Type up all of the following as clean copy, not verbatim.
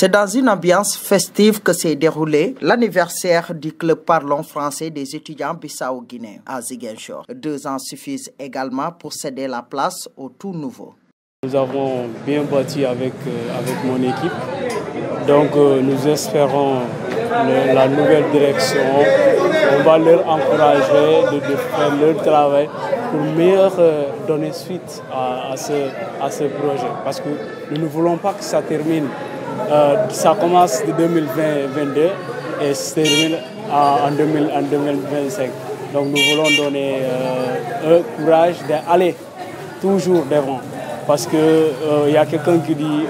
C'est dans une ambiance festive que s'est déroulé l'anniversaire du club parlant français des étudiants bissau-guinéens à Ziguinchor. 2 ans suffisent également pour céder la place au tout nouveau. Nous avons bien bâti avec mon équipe, donc nous espérons la nouvelle direction. On va leur encourager de faire leur travail pour mieux donner suite à ce projet. Parce que nous ne voulons pas que ça termine. Ça commence de 2022 et se termine en 2025. Donc nous voulons donner un courage d'aller toujours devant. Parce qu'il y a quelqu'un qui dit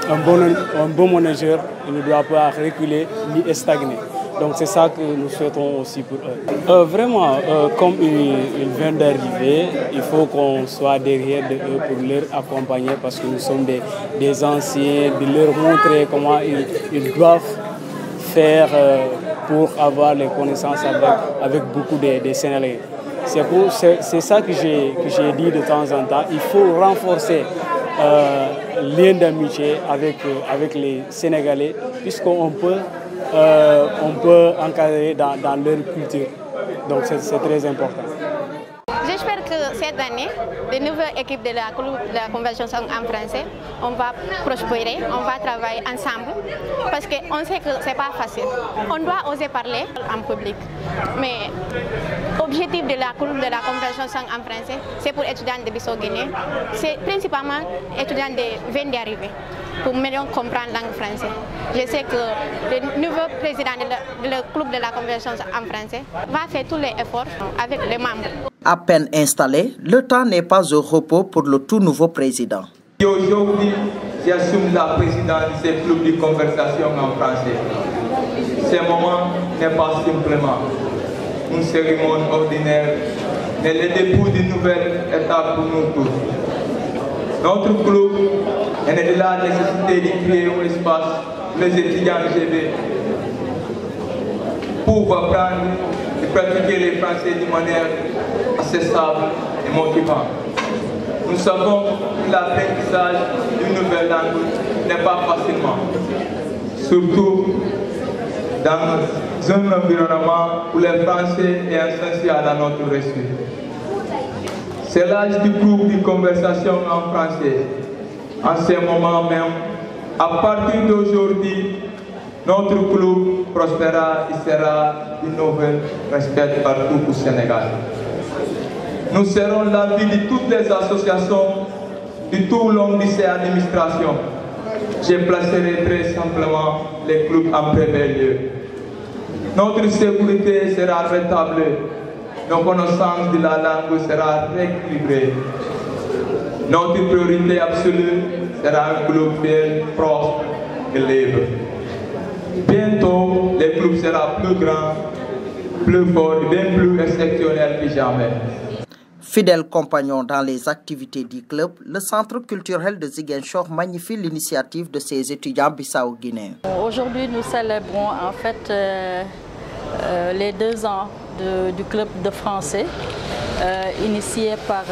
un bon manager il ne doit pas reculer ni stagner. Donc c'est ça que nous souhaitons aussi pour eux. Vraiment, comme ils viennent d'arriver, il faut qu'on soit derrière eux pour leur accompagner parce que nous sommes des anciens, de leur montrer comment ils doivent faire pour avoir les connaissances avec beaucoup de Sénégalais. C'est ça que j'ai dit de temps en temps. Il faut renforcer le lien d'amitié avec les Sénégalais puisqu'on peut encadrer dans leur culture. Donc c'est très important. J'espère que cette année, les nouvelles équipes de la Convention en français, on va prospérer, on va travailler ensemble parce qu'on sait que ce n'est pas facile. On doit oser parler en public. Mais l'objectif de la Convention en français, c'est pour les étudiants de Bissau-Guinée. C'est principalement les étudiants qui viennent d'arriver pour mieux comprendre la langue française. Je sais que le nouveau président du club de la Convention en français va faire tous les efforts avec les membres. À peine installé, le temps n'est pas au repos pour le tout nouveau président. Aujourd'hui, j'assume la présidence de ce club de conversation en français. Ce moment n'est pas simplement une cérémonie ordinaire, mais le début d'une nouvelle étape pour nous tous. Notre club est de la nécessité de créer un espace pour les étudiants LGBT pour apprendre et pratiquer le français de manière accessible et motivante. Nous savons que l'apprentissage d'une nouvelle langue n'est pas facilement, surtout dans un environnement où le français est essentiel à notre réussite. C'est l'âge du groupe de conversation en français. En ce moment même, à partir d'aujourd'hui, notre club prospérera et sera une nouvelle respect partout au Sénégal. Nous serons l'avis de toutes les associations de tout le long de ces administrations. Je placerai très simplement les clubs en premier lieu. Notre sécurité sera rétablie. Nos connaissances de la langue sera rééquilibrée. Notre priorité absolue sera un club bien proche et libre. Bientôt, le club sera plus grand, plus fort et bien plus exceptionnel que jamais. Fidèle compagnon dans les activités du club, le centre culturel de Ziguinchor magnifie l'initiative de ses étudiants bissau-guinéens. Aujourd'hui, nous célébrons en fait les 2 ans du club de français initié par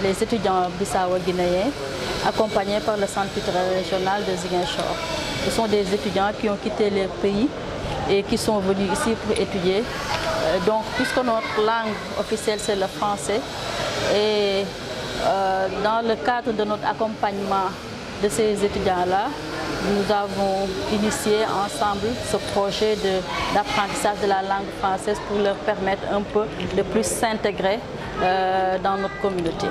les étudiants bissau-guinéens accompagnés par le centre culturel régional de Ziguinchor. Ce sont des étudiants qui ont quitté leur pays et qui sont venus ici pour étudier. Donc, puisque notre langue officielle c'est le français, et dans le cadre de notre accompagnement de ces étudiants-là, nous avons initié ensemble ce projet d'apprentissage de la langue française pour leur permettre un peu de plus s'intégrer dans notre communauté.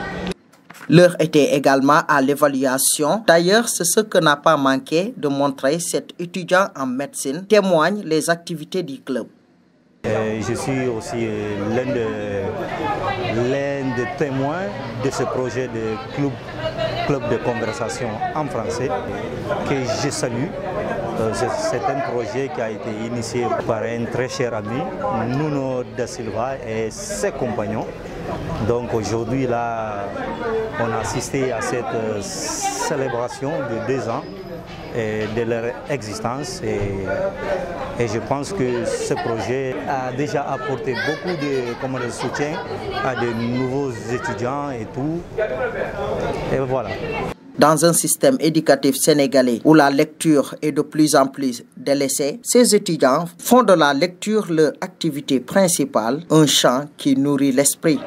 L'heure était également à l'évaluation. D'ailleurs, c'est ce que n'a pas manqué de montrer cet étudiant en médecine, témoignent les activités du club. Je suis aussi l'un des témoins de ce projet de club de conversation en français que je salue. C'est un projet qui a été initié par un très cher ami, Nuno da Silva et ses compagnons. Donc aujourd'hui, là, on a assisté à cette célébration de 2 ans de leur existence et je pense que ce projet a déjà apporté beaucoup de soutien à de nouveaux étudiants et tout. Et voilà. Dans un système éducatif sénégalais où la lecture est de plus en plus délaissée, ces étudiants font de la lecture leur activité principale, un champ qui nourrit l'esprit.